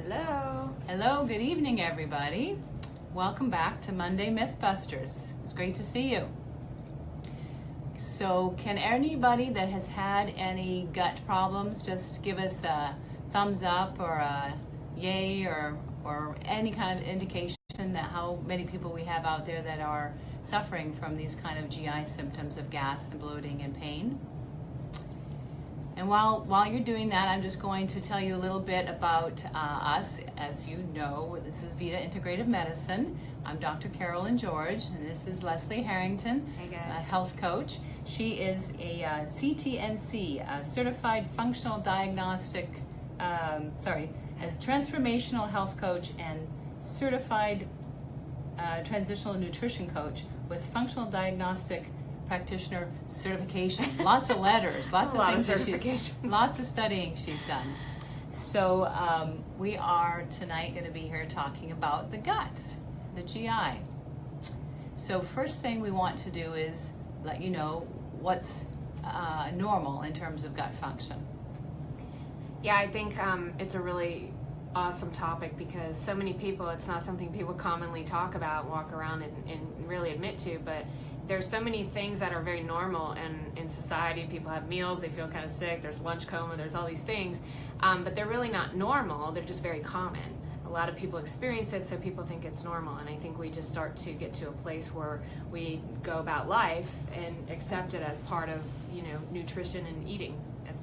Hello. Hello, good evening, everybody. Welcome back to Monday Mythbusters. It's great to see you. So, can anybody that has had any gut problems just give us a thumbs up or a yay or any kind of indication that how many people we have out there that are suffering from these kind of GI symptoms of gas and bloating and pain? And while you're doing that, I'm just going to tell you a little bit about us. As you know, this is Vita Integrative Medicine. I'm Dr. Carolyn George, and this is Leslie Harrington, Hey guys. a health coach. She is a CTNC, a Certified Functional Diagnostic, a Transformational Health Coach and Certified Transitional Nutrition Coach with Functional Diagnostic Practitioner certification. Lots of letters, lots of things, lots of studying she's done. So we are tonight going to be here talking about the gut, the GI. So first thing we want to do is let you know what's normal in terms of gut function. Yeah, I think it's a really awesome topic because so many people, it's not something people commonly talk about, walk around and really admit to, but there's so many things that are very normal, and in society people have meals, they feel kind of sick, there's lunch coma, there's all these things, but they're really not normal, they're just very common. A lot of people experience it, so people think it's normal, and I think we just start to get to a place where we go about life and accept it as part of, nutrition and eating.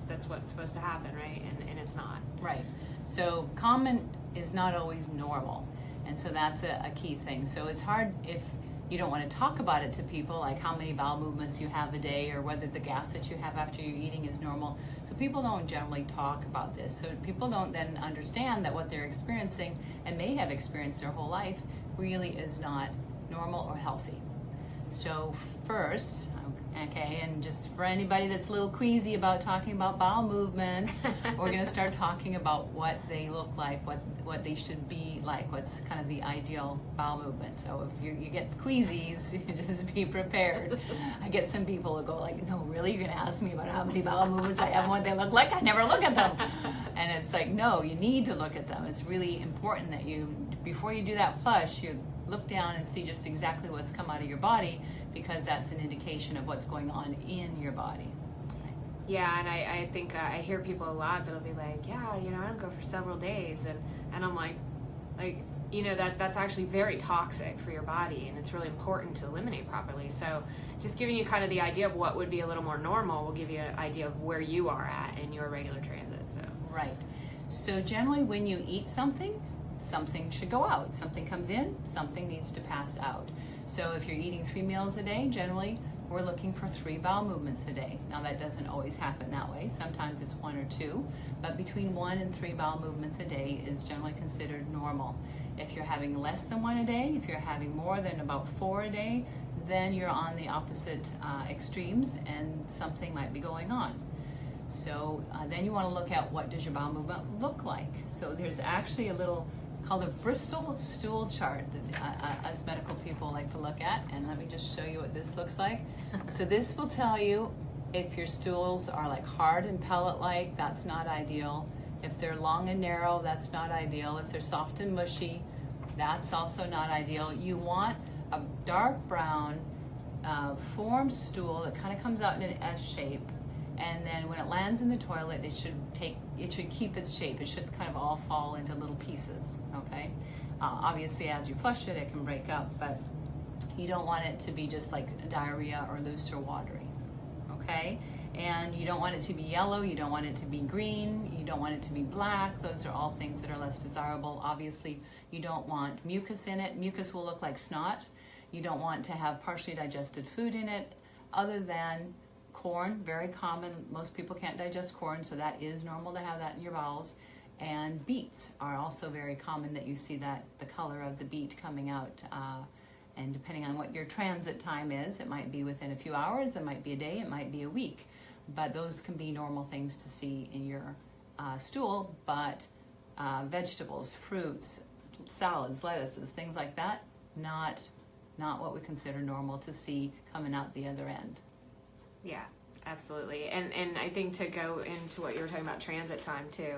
That's what's supposed to happen, right? And it's not. Right. So common is not always normal, and so that's a key thing. So it's hard if you don't want to talk about it to people, like how many bowel movements you have a day or whether the gas that you have after you're eating is normal. So people don't generally talk about this. So people don't then understand that what they're experiencing and may have experienced their whole life really is not normal or healthy. So first, okay, and just for anybody that's a little queasy about talking about bowel movements, we're going to start talking about what they look like, what they should be like, what's kind of the ideal bowel movement. So if you get queasies, just be prepared. I get some people who go like, no, really? You're going to ask me about how many bowel movements I have and what they look like? I never look at them. And it's like, no, you need to look at them. It's really important that you, before you do that flush, you look down and see just exactly what's come out of your body, because that's an indication of what's going on in your body. Yeah, and I think I hear people a lot that'll be like, yeah, I don't go for several days, and I'm like, that's actually very toxic for your body, and it's really important to eliminate properly. So just giving you kind of the idea of what would be a little more normal will give you an idea of where you are at in your regular transit. So right. So generally when you eat something should go out. Something comes in, something needs to pass out. So if you're eating 3 meals a day, generally we're looking for 3 bowel movements a day. Now that doesn't always happen that way. Sometimes it's 1 or 2, but between 1 and 3 bowel movements a day is generally considered normal. If you're having less than 1 a day, if you're having more than about 4 a day, then you're on the opposite extremes and something might be going on. So then you want to look at what does your bowel movement look like. So there's actually a little called a Bristol stool chart that us medical people like to look at, and let me just show you what this looks like. So this will tell you if your stools are like hard and pellet-like, that's not ideal. If they're long and narrow, that's not ideal. If they're soft and mushy, that's also not ideal. You want a dark brown formed stool that kind of comes out in an S shape, and then when it lands in the toilet, it should keep its shape. It should kind of all fall into little pieces, okay? Obviously, as you flush it, it can break up, but you don't want it to be just like diarrhea or loose or watery, okay? And you don't want it to be yellow, you don't want it to be green, you don't want it to be black. Those are all things that are less desirable. Obviously, you don't want mucus in it. Mucus will look like snot. You don't want to have partially digested food in it, other than corn, very common. Most people can't digest corn, so that is normal to have that in your bowels. And beets are also very common that you see that the color of the beet coming out. And depending on what your transit time is, it might be within a few hours, it might be a day, it might be a week. But those can be normal things to see in your stool. But vegetables, fruits, salads, lettuces, things like that, not what we consider normal to see coming out the other end. yeah, absolutely. And I think to go into what you were talking about transit time too,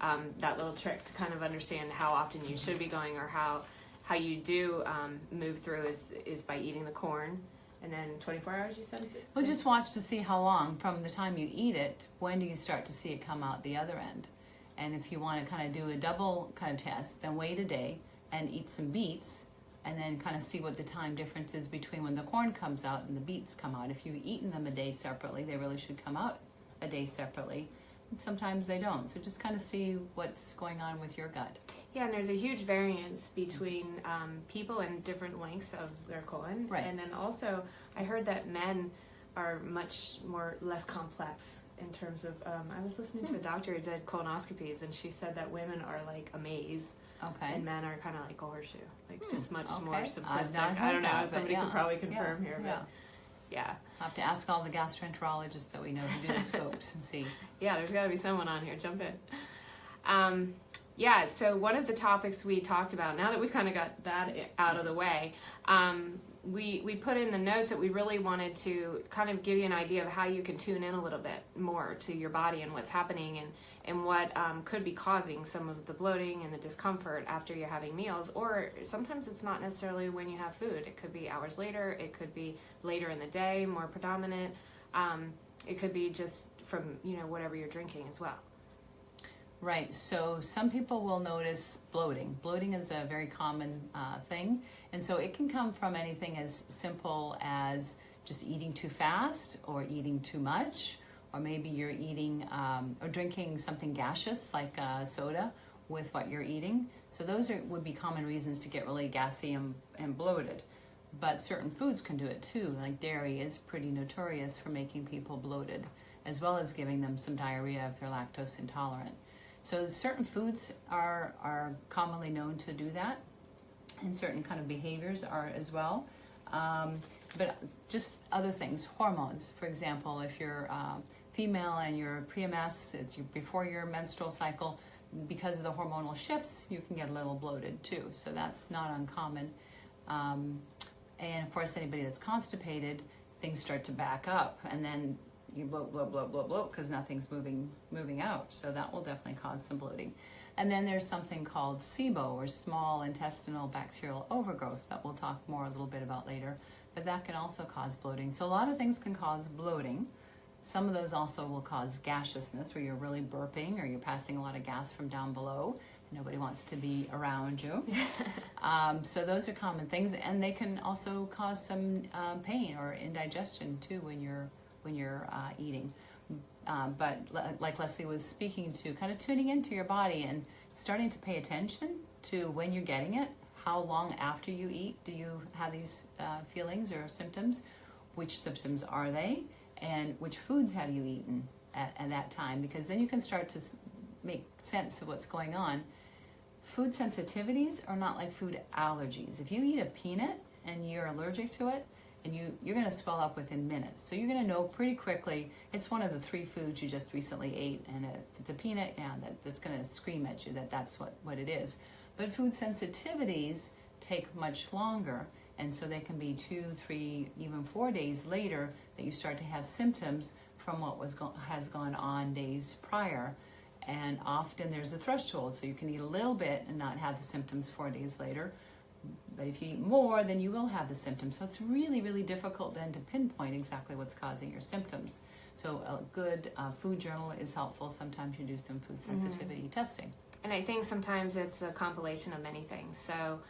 that little trick to kind of understand how often you should be going, or how you do move through is by eating the corn. And then 24 hours, you said? Well, just watch to see how long from the time you eat it, when do you start to see it come out the other end. And if you want to kind of do a double kind of test, then wait a day and eat some beets, and then kind of see what the time difference is between when the corn comes out and the beets come out. If you've eaten them a day separately, they really should come out a day separately. And sometimes they don't. So just kind of see what's going on with your gut. Yeah, and there's a huge variance between people and different lengths of their colon. Right. And then also, I heard that men are much less complex in terms of, I was listening to a doctor who did colonoscopies, and she said that women are like a maze. Okay. And men are kind of like a horseshoe, like just much more Okay. simplistic. I don't know. that, Somebody yeah. could probably confirm here, Yeah. but yeah. I'll have to ask all the gastroenterologists that we know who do the scopes and see. Yeah, there's got to be someone on here. Jump in. Yeah, so one of the topics we talked about, now that we kind of got that out of the way, we put in the notes that we really wanted to kind of give you an idea of how you can tune in a little bit more to your body and what's happening, and what could be causing some of the bloating and the discomfort after you're having meals. Or sometimes it's not necessarily when you have food. It could be hours later. It could be later in the day, more predominant. It could be just from, whatever you're drinking as well. Right, so some people will notice bloating. Bloating is a very common thing, and so it can come from anything as simple as just eating too fast, or eating too much, or maybe you're eating or drinking something gaseous like soda with what you're eating. So those would be common reasons to get really gassy and bloated. But certain foods can do it too, like dairy is pretty notorious for making people bloated, as well as giving them some diarrhea if they're lactose intolerant. So certain foods are commonly known to do that, and certain kind of behaviors are as well. But just other things, hormones, for example, if you're female and you're PMS, it's before your menstrual cycle, because of the hormonal shifts, you can get a little bloated too. So that's not uncommon. And of course, anybody that's constipated, things start to back up, and then you bloat, because nothing's moving out. So that will definitely cause some bloating. And then there's something called SIBO, or small intestinal bacterial overgrowth, that we'll talk more a little bit about later. But that can also cause bloating. So a lot of things can cause bloating. Some of those also will cause gaseousness, where you're really burping or you're passing a lot of gas from down below. Nobody wants to be around you. So those are common things, and they can also cause some pain or indigestion too when you're eating. But like Leslie was speaking to, kind of tuning into your body and starting to pay attention to when you're getting it, how long after you eat do you have these feelings or symptoms, which symptoms are they, and which foods have you eaten at that time, because then you can start to make sense of what's going on. Food sensitivities are not like food allergies. If you eat a peanut and you're allergic to it, and you're going to swell up within minutes. So you're going to know pretty quickly it's one of the 3 foods you just recently ate, and if it's a peanut, that's going to scream at you that that's what it is. But food sensitivities take much longer, and so they can be 2, 3, even 4 days later that you start to have symptoms from what has gone on days prior. And often there's a threshold, so you can eat a little bit and not have the symptoms 4 days later. But if you eat more, then you will have the symptoms. So it's really, really difficult then to pinpoint exactly what's causing your symptoms. So a good food journal is helpful. Sometimes you do some food sensitivity testing. And I think sometimes it's a compilation of many things. So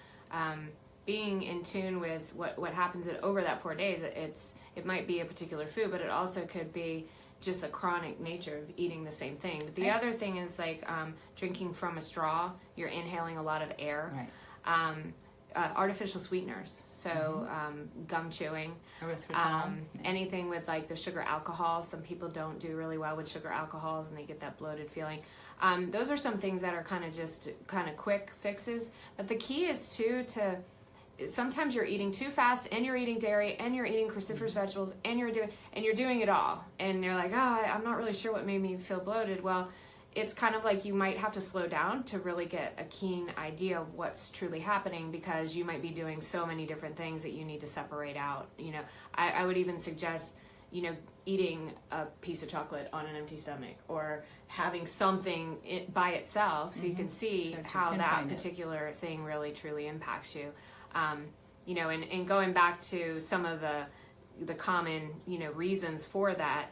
being in tune with what happens over that 4 days, it might be a particular food, but it also could be just a chronic nature of eating the same thing. But the other thing is like drinking from a straw. You're inhaling a lot of air. Right. Artificial sweeteners, so gum chewing, anything with like the sugar alcohol. Some people don't do really well with sugar alcohols, and they get that bloated feeling. Those are some things that are kind of quick fixes. But the key is to sometimes you're eating too fast, and you're eating dairy, and you're eating cruciferous vegetables, and you're doing it all, and you're like, I'm not really sure what made me feel bloated. Well, it's kind of like you might have to slow down to really get a keen idea of what's truly happening, because you might be doing so many different things that you need to separate out. I would even suggest, eating a piece of chocolate on an empty stomach, or having something by itself, so you can see how that particular thing really truly impacts you. You know, and going back to some of the common, you know, reasons for that.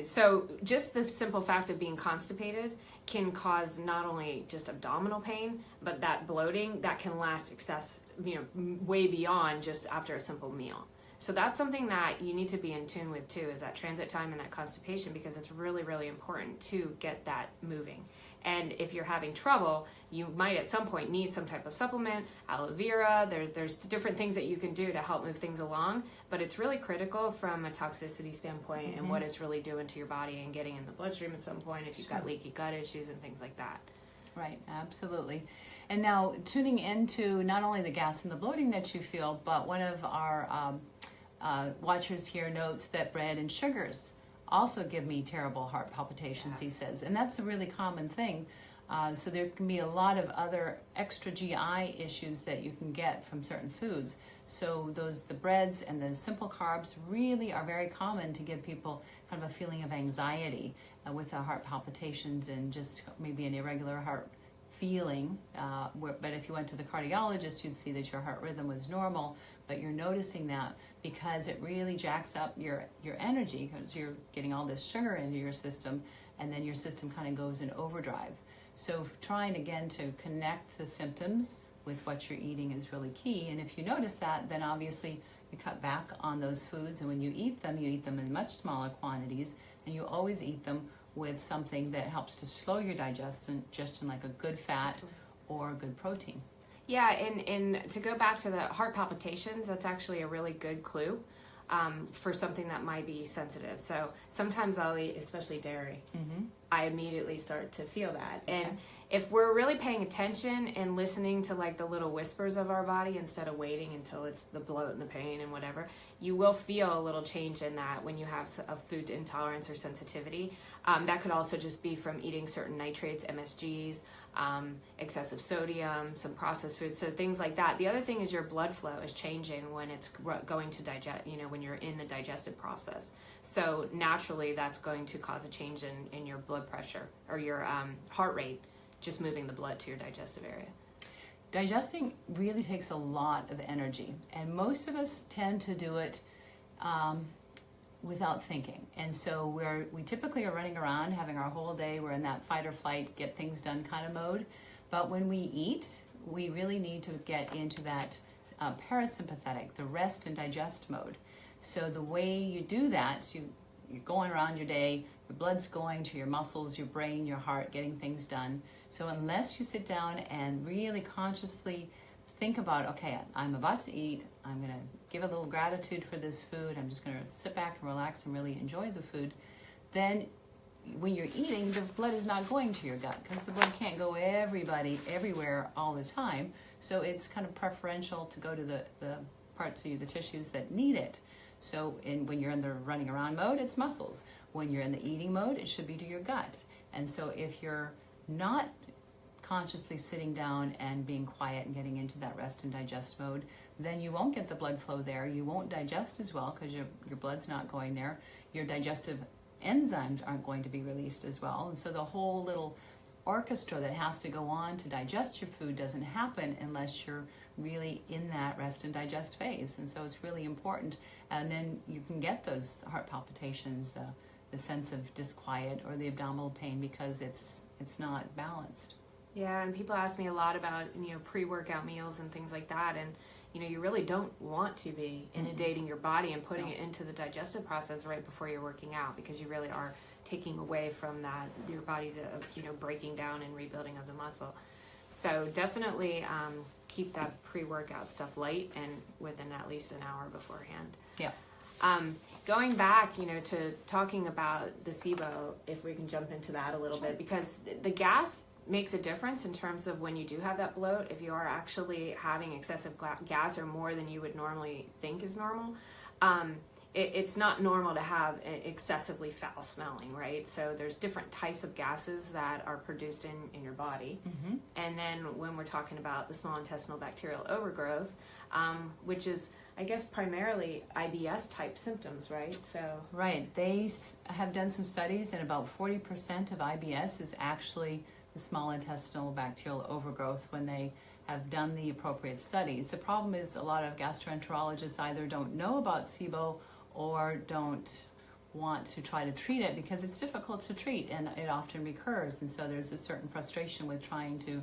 So just the simple fact of being constipated can cause not only just abdominal pain, but that bloating that can last you know, way beyond just after a simple meal. So that's something that you need to be in tune with too, is that transit time and that constipation, because it's really, really important to get that moving. And if you're having trouble, you might at some point need some type of supplement, aloe vera. There's different things that you can do to help move things along, but it's really critical from a toxicity standpoint and what it's really doing to your body and getting in the bloodstream at some point if you've got leaky gut issues and things like that. Right, absolutely. And now tuning into not only the gas and the bloating that you feel, but one of our watchers here notes that bread and sugars also give me terrible heart palpitations, he says. And that's a really common thing. So there can be a lot of other extra GI issues that you can get from certain foods. So the breads and the simple carbs really are very common to give people kind of a feeling of anxiety with the heart palpitations and just maybe an irregular heart feeling. But if you went to the cardiologist, you'd see that your heart rhythm was normal, but you're noticing that because it really jacks up your energy, because you're getting all this sugar into your system, and then your system kind of goes in overdrive. So trying again to connect the symptoms with what you're eating is really key. And if you notice that, then obviously you cut back on those foods, and when you eat them in much smaller quantities, and you always eat them with something that helps to slow your digestion, like a good fat or a good protein. Yeah, and to go back to the heart palpitations, that's actually a really good clue for something that might be sensitive. So sometimes I'll eat, especially dairy. I immediately start to feel that. And if we're really paying attention and listening to like the little whispers of our body instead of waiting until it's the bloat and the pain and whatever, you will feel a little change in that when you have a food intolerance or sensitivity. That could also just be from eating certain nitrates, MSGs, excessive sodium, some processed foods, so things like that. The other thing is your blood flow is changing when it's going to digest, you know, when you're in the digestive process. So naturally that's going to cause a change in your blood pressure or your heart rate, just moving the blood to your digestive area. Digesting really takes a lot of energy, and most of us tend to do it without thinking. And so we typically are running around having our whole day, we're in that fight or flight, get things done kind of mode. But when we eat, we really need to get into that parasympathetic, the rest and digest mode. So the way you do that, you're going around your day, your blood's going to your muscles, your brain, your heart, getting things done. So unless you sit down and really consciously think about, okay, I'm about to eat, I'm going to give a little gratitude for this food, I'm just going to sit back and relax and really enjoy the food, then when you're eating, the blood is not going to your gut, because the blood can't go everywhere all the time. So it's kind of preferential to go to the parts of the tissues that need it. So when you're in the running around mode, it's muscles. When you're in the eating mode, it should be to your gut. And so if you're not consciously sitting down and being quiet and getting into that rest and digest mode, then you won't get the blood flow there. You won't digest as well because your blood's not going there. Your digestive enzymes aren't going to be released as well. And so the whole little orchestra that has to go on to digest your food doesn't happen unless you're really in that rest and digest phase. And so it's really important. And then you can get those heart palpitations, the sense of disquiet or the abdominal pain, because it's not balanced. Yeah, and people ask me a lot about, you know, pre-workout meals and things like that, and you know, you really don't want to be inundating your body and putting it into the digestive process right before you're working out, because you really are taking away from that, your body's you know, breaking down and rebuilding of the muscle. So definitely keep that pre-workout stuff light and within at least an hour beforehand. Yeah. Going back, you know, to talking about the SIBO, if we can jump into that a little bit, because the gas makes a difference in terms of when you do have that bloat. If you are actually having excessive gas or more than you would normally think is normal, it's not normal to have excessively foul smelling, right? So there's different types of gases that are produced in your body. Mm-hmm. And then when we're talking about the small intestinal bacterial overgrowth, which is, I guess, primarily IBS type symptoms, right? So right, they have done some studies, and about 40% of IBS is actually the small intestinal bacterial overgrowth when they have done the appropriate studies. The problem is a lot of gastroenterologists either don't know about SIBO or don't want to try to treat it because it's difficult to treat and it often recurs, and so there's a certain frustration with trying to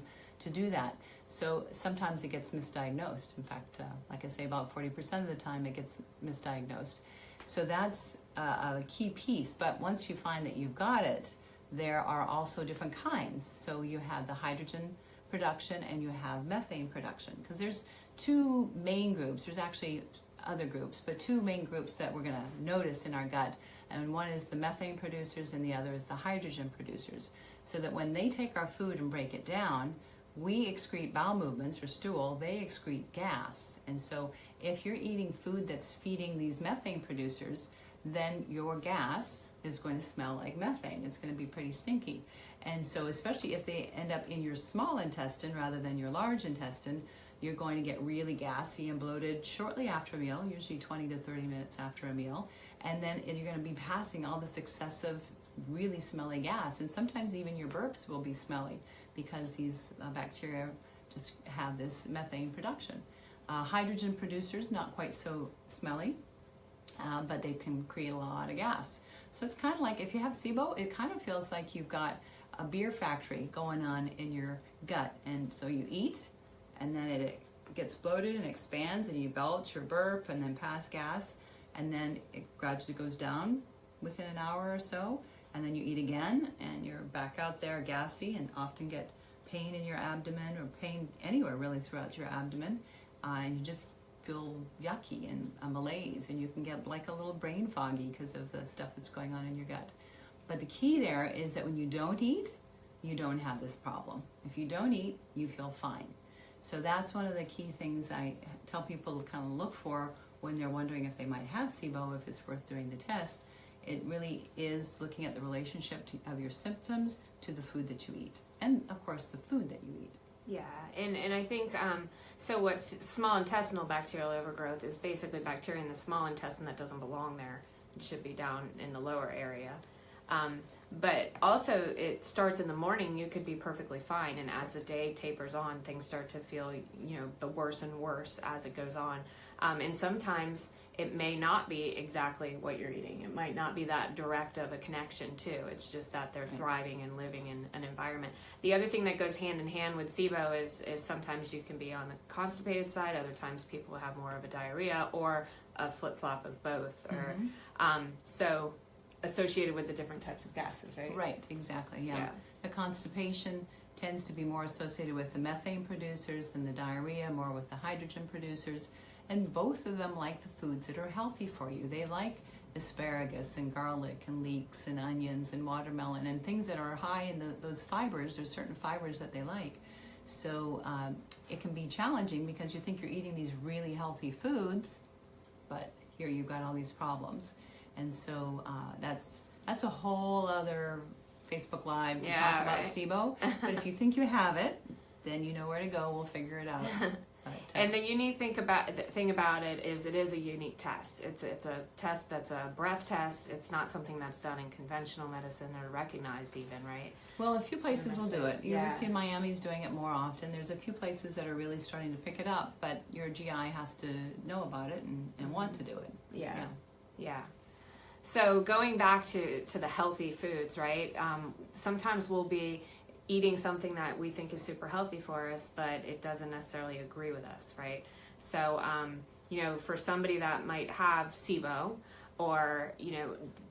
do that. So sometimes it gets misdiagnosed. In fact, like I say, about 40% of the time it gets misdiagnosed. So that's a key piece. But once you find that you've got it, there are also different kinds. So you have the hydrogen production and you have methane production, because there's two main groups. There's actually other groups, but two main groups that we're going to notice in our gut, and one is the methane producers and the other is the hydrogen producers. So that when they take our food and break it down, we excrete bowel movements or stool, they excrete gas. And so if you're eating food that's feeding these methane producers, then your gas is going to smell like methane. It's going to be pretty stinky. And so especially if they end up in your small intestine rather than your large intestine, you're going to get really gassy and bloated shortly after a meal, usually 20 to 30 minutes after a meal. And then you're going to be passing all this excessive, really smelly gas. And sometimes even your burps will be smelly because these bacteria just have this methane production. Hydrogen producers, not quite so smelly, but they can create a lot of gas. So it's kind of like if you have SIBO, it kind of feels like you've got a beer factory going on in your gut. And so you eat, and then it gets bloated and expands, and you belch or burp and then pass gas, and then it gradually goes down within an hour or so, and then you eat again, and you're back out there gassy and often get pain in your abdomen or pain anywhere really throughout your abdomen, and you just feel yucky and a malaise, and you can get like a little brain foggy because of the stuff that's going on in your gut. But the key there is that when you don't eat, you don't have this problem. If you don't eat, you feel fine. So that's one of the key things I tell people to kind of look for when they're wondering if they might have SIBO, if it's worth doing the test. It really is looking at the relationship of your symptoms to the food that you eat, and of course the food that you eat. Yeah, and I think, so what's small intestinal bacterial overgrowth is basically bacteria in the small intestine that doesn't belong there. It should be down in the lower area. But also it starts in the morning, you could be perfectly fine, and as the day tapers on, things start to feel, worse and worse as it goes on. And sometimes it may not be exactly what you're eating. It might not be that direct of a connection too. It's just that they're thriving and living in an environment. The other thing that goes hand in hand with SIBO is sometimes you can be on the constipated side. Other times people have more of a diarrhea or a flip-flop of both. Or so associated with the different types of gases, right? Right, exactly, yeah. The constipation tends to be more associated with the methane producers, and the diarrhea more with the hydrogen producers. And both of them like the foods that are healthy for you. They like asparagus and garlic and leeks and onions and watermelon and things that are high in those fibers. There's certain fibers that they like. So it can be challenging because you think you're eating these really healthy foods, but here you've got all these problems. And so that's a whole other Facebook Live to talk about SIBO. But if you think you have it, then you know where to go. We'll figure it out. And the unique thing about it is it is a unique test. It's a test that's a breath test. It's not something that's done in conventional medicine or recognized even, right? Well, a few places will do it. University of Miami is doing it more often. There's a few places that are really starting to pick it up, but your GI has to know about it and want to do it. Yeah. So going back to the healthy foods, right? Sometimes we'll be eating something that we think is super healthy for us, but it doesn't necessarily agree with us, right? So, for somebody that might have SIBO or,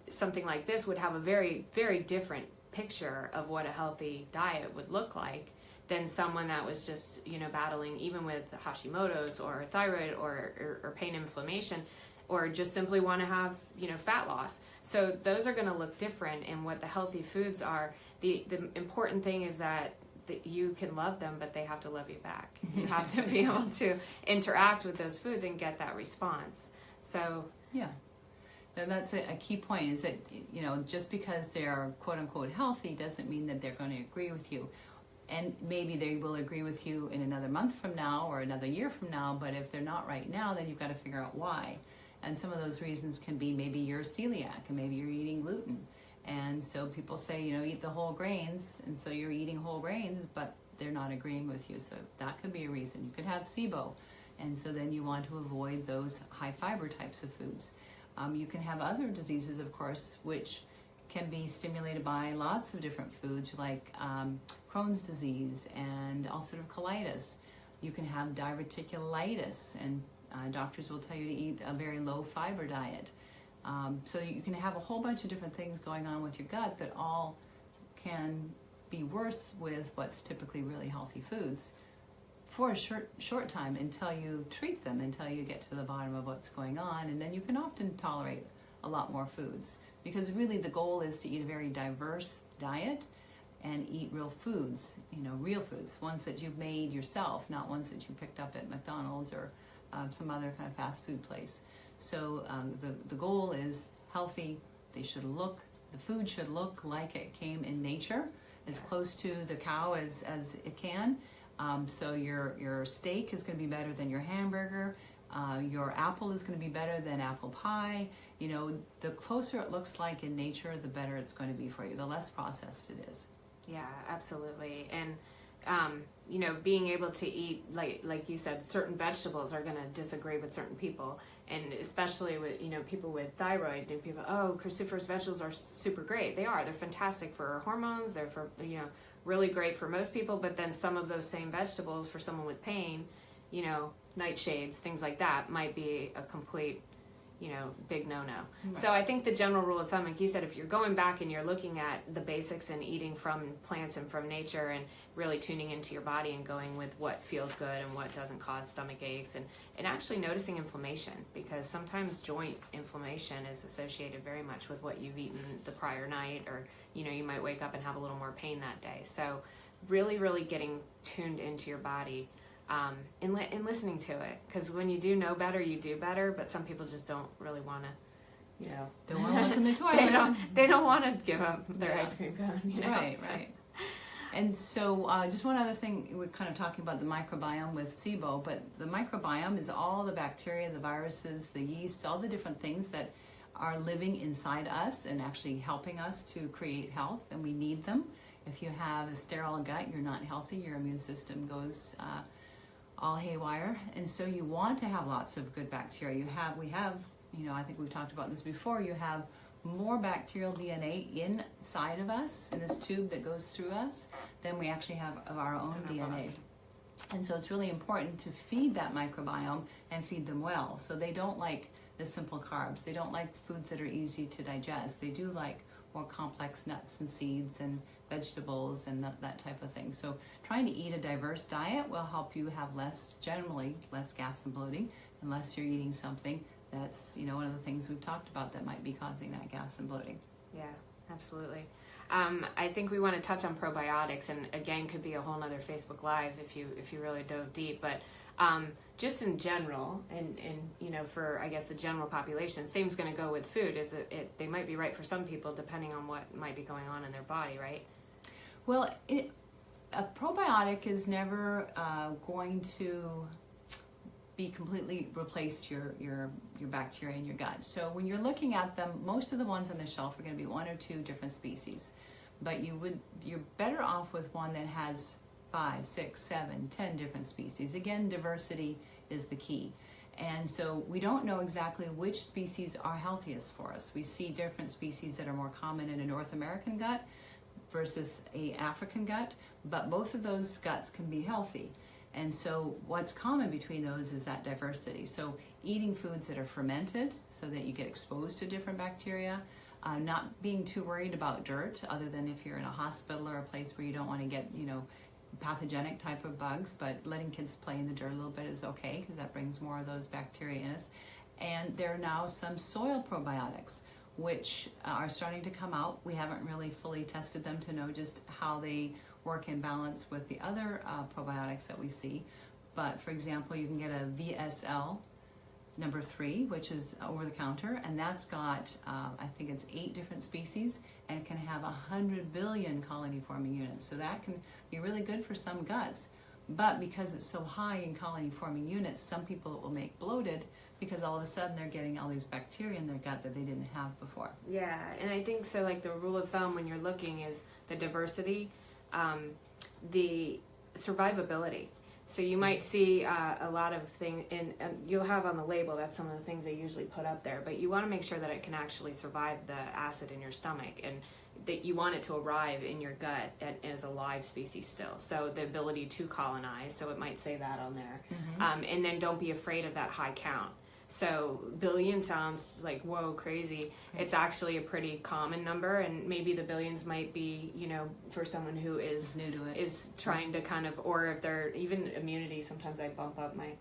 something like this would have a very, very different picture of what a healthy diet would look like than someone that was just, battling even with Hashimoto's or thyroid or pain inflammation, or just simply want to have, fat loss. So those are going to look different in what the healthy foods are. The important thing is that you can love them, but they have to love you back. You have to be able to interact with those foods and get that response. So That's a key point, is that, you know, just because they're quote unquote healthy doesn't mean that they're going to agree with you. And maybe they will agree with you in another month from now or another year from now, but if they're not right now, then you've got to figure out why. And some of those reasons can be maybe you're celiac and maybe you're eating gluten. And so people say, you know, eat the whole grains, and so you're eating whole grains, but they're not agreeing with you. So that could be a reason. You could have SIBO, and so then you want to avoid those high fiber types of foods. You can have other diseases, of course, which can be stimulated by lots of different foods, like Crohn's disease and ulcerative colitis. You can have diverticulitis, and doctors will tell you to eat a very low fiber diet. So you can have a whole bunch of different things going on with your gut that all can be worse with what's typically really healthy foods for a short time, until you treat them, until you get to the bottom of what's going on, and then you can often tolerate a lot more foods, because really the goal is to eat a very diverse diet and eat real foods, you know, real foods, ones that you've made yourself, not ones that you picked up at McDonald's or some other kind of fast food place. So the goal is healthy. The food should look like it came in nature, as close to the cow as it can. So your steak is going to be better than your hamburger. Your apple is going to be better than apple pie. You know, the closer it looks like in nature, the better it's going to be for you, the less processed it is. Yeah, absolutely. And you know, being able to eat, like you said, certain vegetables are going to disagree with certain people, and especially with, you know, people with thyroid, and people, oh, cruciferous vegetables are super great. They are. They're fantastic for hormones. They're for, you know, really great for most people. But then some of those same vegetables for someone with pain, you know, nightshades, things like that, might be a complete, you know, big no-no. Right. So I think the general rule of thumb, like you said, if you're going back and you're looking at the basics and eating from plants and from nature and really tuning into your body and going with what feels good and what doesn't cause stomach aches, and actually noticing inflammation, because sometimes joint inflammation is associated very much with what you've eaten the prior night, or, you know, you might wake up and have a little more pain that day. So really, really getting tuned into your body, and listening to it, because when you do know better, you do better. But some people just don't really want to, you know, don't want to look in the toilet. they don't want to give up their ice cream cone, you know? Right. And so just one other thing, we're kind of talking about the microbiome with SIBO, but the microbiome is all the bacteria, the viruses, the yeasts, all the different things that are living inside us and actually helping us to create health, and we need them. If you have a sterile gut, you're not healthy, your immune system goes all haywire, and so you want to have lots of good bacteria. We have, you know, I think we've talked about this before, you have more bacterial DNA inside of us, in this tube that goes through us, than we actually have of our own DNA. And so it's really important to feed that microbiome and feed them well. So they don't like the simple carbs. They don't like foods that are easy to digest. They do like more complex nuts and seeds and vegetables and that type of thing. So trying to eat a diverse diet will help you have generally less gas and bloating, unless you're eating something that's, you know, one of the things we've talked about that might be causing that gas and bloating. Yeah, absolutely. I think we want to touch on probiotics, and again, could be a whole nother Facebook Live if you really dove deep, but just in general, and you know, for, I guess, the general population, same's going to go with food. Is they might be right for some people depending on what might be going on in their body, right? Well, a probiotic is never going to be completely replace your bacteria in your gut. So when you're looking at them, most of the ones on the shelf are going to be 1 or 2 different species, but you're better off with one that has 5, 6, 7, 10 different species. Again, diversity is the key. And so we don't know exactly which species are healthiest for us. We see different species that are more common in a North American gut versus a African gut, but both of those guts can be healthy. And so what's common between those is that diversity. So eating foods that are fermented so that you get exposed to different bacteria, not being too worried about dirt, other than if you're in a hospital or a place where you don't want to get, you know, pathogenic type of bugs, but letting kids play in the dirt a little bit is okay, because that brings more of those bacteria in us. And there are now some soil probiotics which are starting to come out. We haven't really fully tested them to know just how they work in balance with the other probiotics that we see. But for example, you can get a VSL number 3, which is over the counter, and that's got, I think it's 8 different species, and it can have 100 billion colony forming units. So that can be really good for some guts. But because it's so high in colony forming units, some people it will make bloated because all of a sudden they're getting all these bacteria in their gut that they didn't have before. Yeah, and I think so, like the rule of thumb when you're looking is the diversity, the survivability. So you might see a lot of things, and you'll have on the label, that's some of the things they usually put up there, but you want to make sure that it can actually survive the acid in your stomach, and that you want it to arrive in your gut as a live species still. So the ability to colonize, so it might say that on there. And then don't be afraid of that high count. So billion sounds like, whoa, crazy. It's actually a pretty common number, and maybe the billions might be, you know, for someone who is new to it, is trying to kind of, or if they're even immunity, sometimes I bump up my,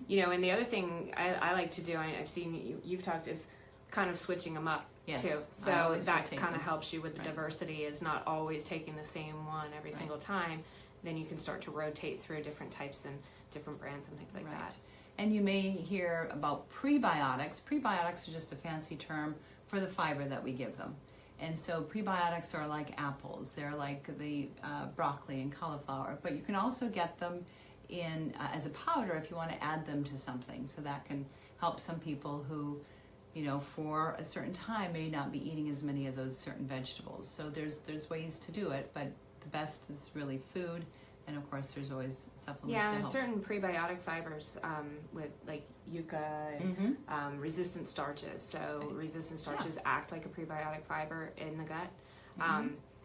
you know. And the other thing I like to do, I've seen you've talked, is kind of switching them up too. So that kind of helps you with the diversity, is not always taking the same one every single time. Then you can start to rotate through different types and different brands and things like that. And you may hear about prebiotics. Prebiotics are just a fancy term for the fiber that we give them. And so prebiotics are like apples. They're like the broccoli and cauliflower. But you can also get them in as a powder if you want to add them to something. So that can help some people who, you know, for a certain time may not be eating as many of those certain vegetables. So there's ways to do it, but the best is really food. And of course, there's always supplements. Yeah, to there's help. certain prebiotic fibers with like yucca and resistant starches. So resistant starches act like a prebiotic fiber in the gut.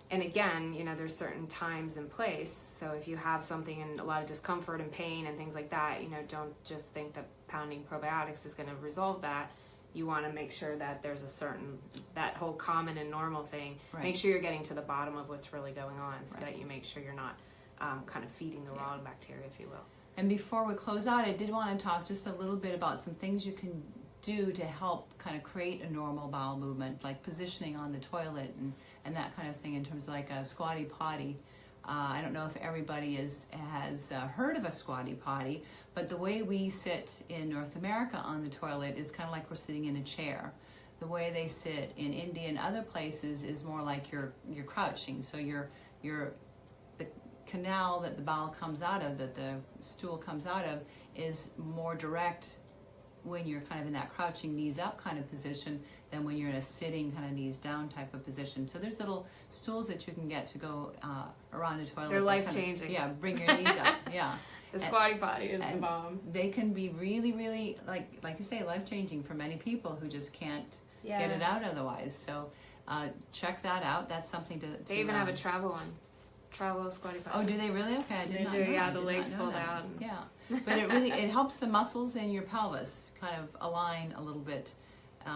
And again, you know, there's certain times and place. So if you have something and a lot of discomfort and pain and things like that, you know, don't just think that pounding probiotics is going to resolve that. You want to make sure that there's a certain, that whole common and normal thing. Make sure you're getting to the bottom of what's really going on, so that you make sure you're not kind of feeding the wrong bacteria, if you will. And before we close out, I did want to talk just a little bit about some things you can do to help kind of create a normal bowel movement, like positioning on the toilet and that kind of thing, in terms of like a squatty potty. I don't know if everybody has heard of a squatty potty, but the way we sit in North America on the toilet is kind of like we're sitting in a chair. The way they sit in India and other places is more like you're crouching. So you're the canal that the bowel comes out of, that the stool comes out of, is more direct when you're kind of in that crouching knees up kind of position than when you're in a sitting kind of knees down type of position. So there's little stools that you can get to go around a toilet. They're life-changing. Yeah, bring your knees up. Yeah. The squatty potty is the bomb. They can be really, really, like you say, life-changing for many people who just can't get it out otherwise. So check that out. That's something to They even have a travel one. Travel squatty potty. Oh, do they really? Okay, I did not know. Yeah, the legs pulled out. Yeah, but it helps the muscles in your pelvis kind of align a little bit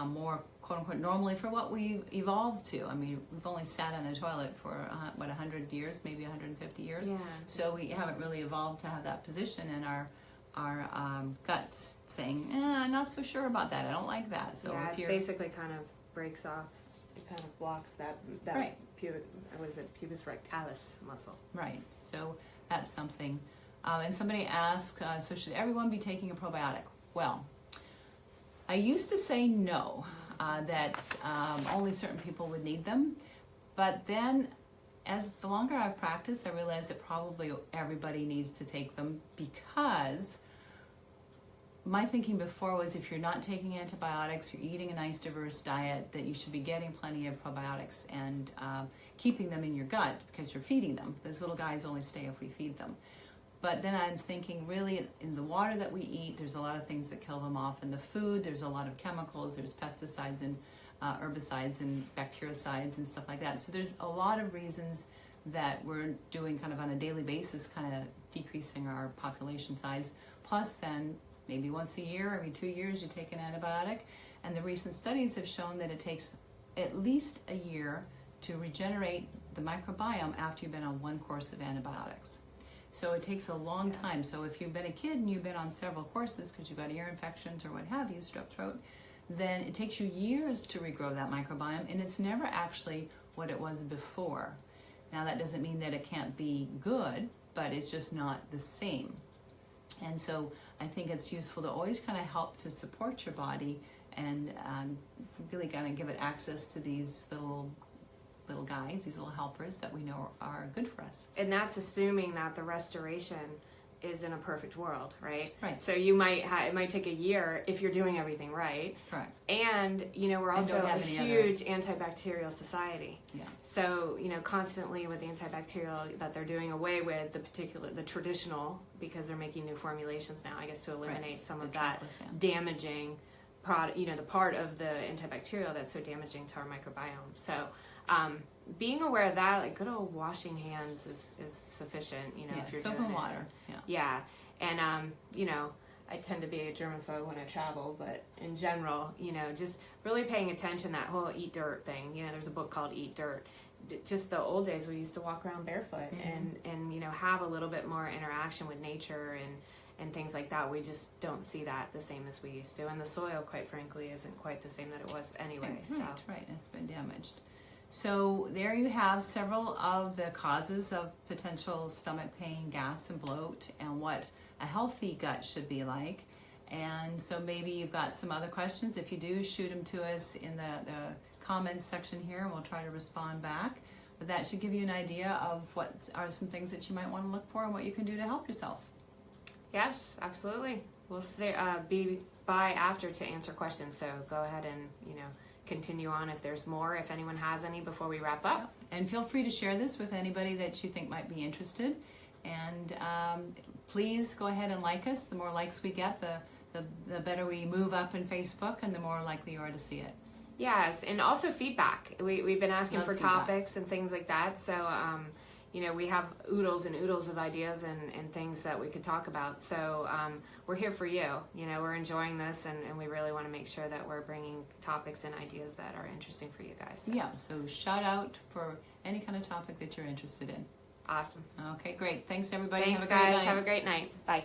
more, quote unquote, normally for what we evolved to. I mean, we've only sat on a toilet for 100 years, maybe 150 years. Yeah. So we haven't really evolved to have that position, and our guts saying, not so sure about that. I don't like that. So yeah, if you're, it basically kind of breaks off. It kind of blocks that right. Pubis rectalis muscle. Right. So that's something. And somebody asked, so should everyone be taking a probiotic? Well, I used to say no, that only certain people would need them. But then, as the longer I've practiced, I realized that probably everybody needs to take them, because my thinking before was, if you're not taking antibiotics, you're eating a nice diverse diet, that you should be getting plenty of probiotics and keeping them in your gut, because you're feeding them. Those little guys only stay if we feed them. But then I'm thinking, really, in the water that we eat, there's a lot of things that kill them off. In the food, there's a lot of chemicals, there's pesticides and herbicides and bactericides and stuff like that. So there's a lot of reasons that we're doing kind of on a daily basis, kind of decreasing our population size. Plus then, maybe once a year, every 2 years, you take an antibiotic. And the recent studies have shown that it takes at least a year to regenerate the microbiome after you've been on one course of antibiotics. So it takes a long time. So if you've been a kid and you've been on several courses because you've got ear infections or what have you, strep throat, then it takes you years to regrow that microbiome, and it's never actually what it was before. Now that doesn't mean that it can't be good, but it's just not the same. And so I think it's useful to always kind of help to support your body and really kind of give it access to these little guys, these little helpers that we know are good for us. And that's assuming that the restoration is in a perfect world, right? Right. So you might it might take a year if you're doing everything right. Correct. And we're also a huge antibacterial society. Yeah. So constantly with the antibacterial that they're doing away with the traditional, because they're making new formulations now, I guess, to eliminate some of that damaging product, the part of the antibacterial that's so damaging to our microbiome. So being aware of that, like good old washing hands is sufficient, if you're soap doing and it. water. Yeah. And I tend to be a germaphobe when I travel, but in general, just really paying attention, that whole eat dirt thing. There's a book called Eat Dirt. Just the old days, we used to walk around barefoot and have a little bit more interaction with nature and things like that. We just don't see that the same as we used to. And the soil, quite frankly, isn't quite the same that it was anyway. Right. It's been damaged. So there you have several of the causes of potential stomach pain, gas, and bloat, and what a healthy gut should be like. And so maybe you've got some other questions. If you do, shoot them to us in the comments section here, and we'll try to respond back. But that should give you an idea of what are some things that you might want to look for and what you can do to help yourself. Yes, absolutely. We'll be by after to answer questions, so go ahead and continue on if there's more, if anyone has any, before we wrap up. And feel free to share this with anybody that you think might be interested. And please go ahead and like us. The more likes we get, the better we move up in Facebook, and the more likely you are to see it. Yes, and also feedback. We've been asking for topics and things like that. So, we have oodles and oodles of ideas and things that we could talk about. So we're here for you. We're enjoying this, and we really want to make sure that we're bringing topics and ideas that are interesting for you guys. So. Yeah, so shout out for any kind of topic that you're interested in. Awesome. Okay, great. Thanks, everybody. Thanks, guys. Have a great night. Bye.